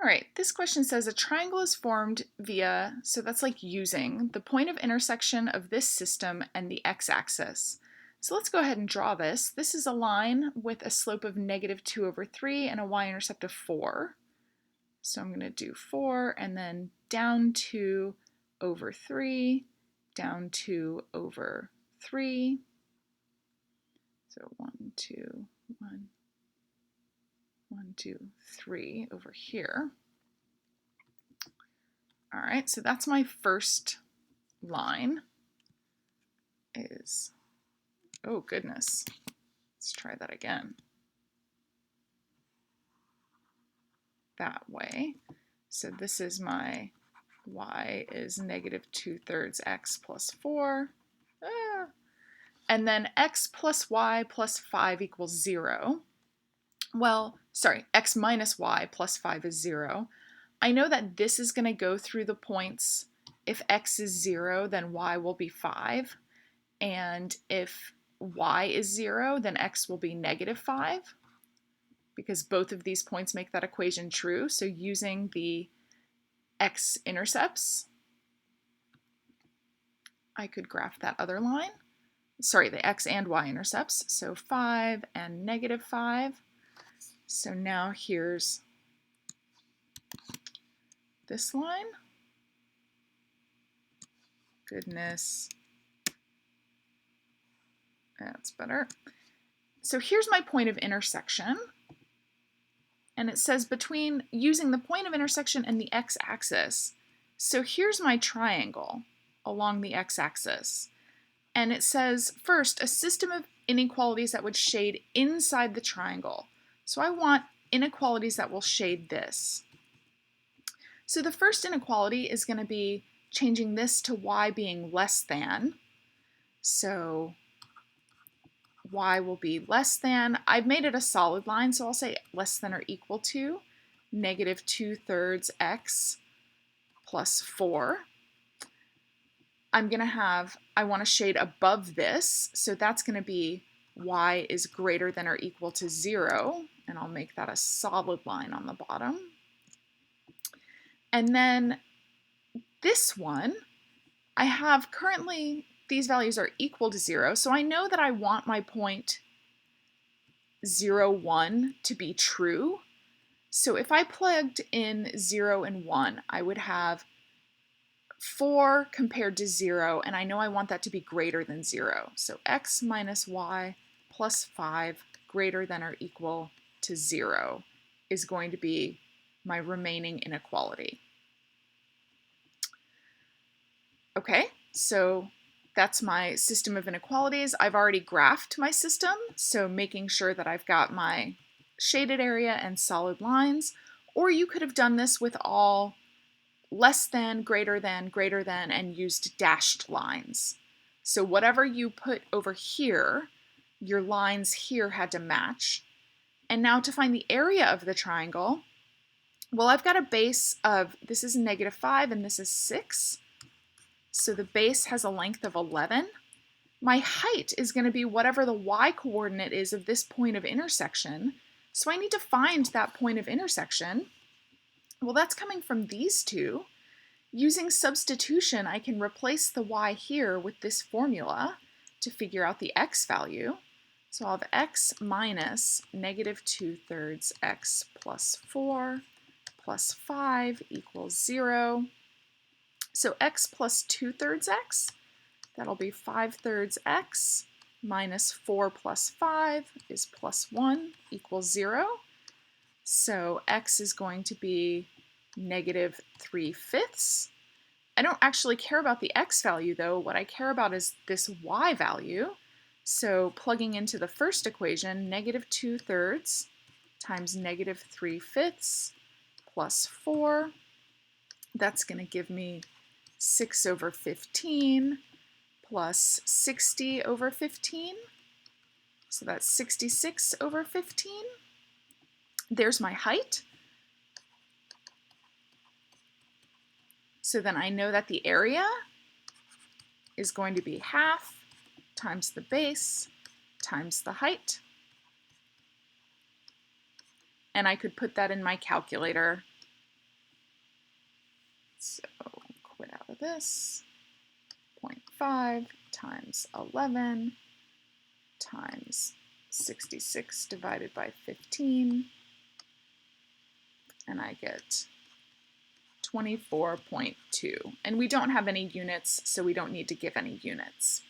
All right, this question says a triangle is formed via, so that's like using, the point of intersection of this system and the x-axis. So let's go ahead and draw this. This is a line with a slope of -2/3 and a y-intercept of 4. So I'm going to do 4 and then down 2/3, down 2/3. So 1, 2, 1, 1, 2, 3 over here. All right, so that's my first line is, oh goodness, let's try that again. That way. So this is my y is -2/3 x plus 4. And then x plus y plus 5 equals 0. Well, sorry, x minus y plus 5 is 0. I know that this is going to go through the points. If x is 0, then y will be 5. And if y is 0, then x will be -5, because both of these points make that equation true. So using the x-intercepts, I could graph that other line. Sorry, the x and y-intercepts. So 5 and -5. So now here's this line. Goodness. That's better. So here's my point of intersection. And it says between using the point of intersection and the x-axis. So here's my triangle along the x-axis. And it says, first, a system of inequalities that would shade inside the triangle. So I want inequalities that will shade this. So the first inequality is going to be changing this to y being less than. So y will be less than, I've made it a solid line, so I'll say less than or equal to -2/3 x plus 4. I'm going to have, I want to shade above this, so that's going to be y is greater than or equal to 0, and I'll make that a solid line on the bottom. And then this one, I have currently, these values are equal to 0, so I know that I want my point 0, 1 to be true. So if I plugged in 0 and 1, I would have 4 compared to 0, and I know I want that to be greater than 0. So x minus y plus 5 greater than or equal to 0 is going to be my remaining inequality. Okay, so that's my system of inequalities. I've already graphed my system, so making sure that I've got my shaded area and solid lines, or you could have done this with all less than, greater than, and used dashed lines. So whatever you put over here, your lines here had to match. And now to find the area of the triangle, well, I've got a base of, this is -5 and this is 6. So the base has a length of 11. My height is going to be whatever the y-coordinate is of this point of intersection. So I need to find that point of intersection. Well, that's coming from these two. Using substitution, I can replace the y here with this formula to figure out the x value. So I'll have x minus -2/3 x plus 4 plus 5 equals 0. So x plus 2/3 x, that'll be 5/3 x minus 4 plus 5 is plus 1 equals 0. So x is going to be -3/5. I don't actually care about the x value though. What I care about is this y value. So plugging into the first equation, -2/3 times -3/5 plus 4, that's going to give me 6/15 plus 60/15. So that's 66/15. There's my height. So then I know that the area is going to be half times the base times the height. And I could put that in my calculator So quit out of this. 0.5 times 11 times 66 divided by 15, and I get 24.2. And we don't have any units, so we don't need to give any units.